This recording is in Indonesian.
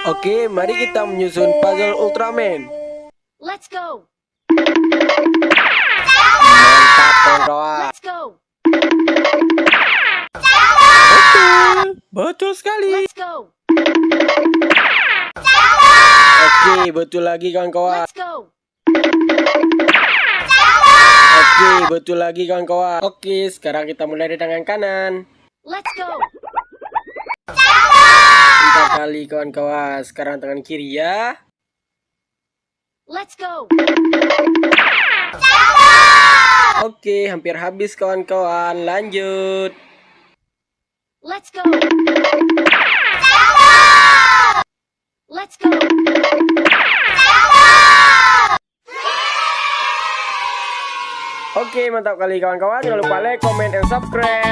Oke, mari kita menyusun puzzle Ultraman. Let's go. Mantap kawan-kawan. Let's go. Betul sekali. Let's go. Oke, betul lagi kawan-kawan. Let's go. Oke, betul lagi kawan-kawan. Oke, sekarang kita mulai dari tangan kanan. Let's go. 4 kali kawan-kawan. Sekarang tangan kiri ya. Let's go. Oke, hampir habis kawan-kawan. Lanjut. Let's go. Let's go. Oke, mantap kali kawan-kawan. Jangan lupa like, comment, and subscribe.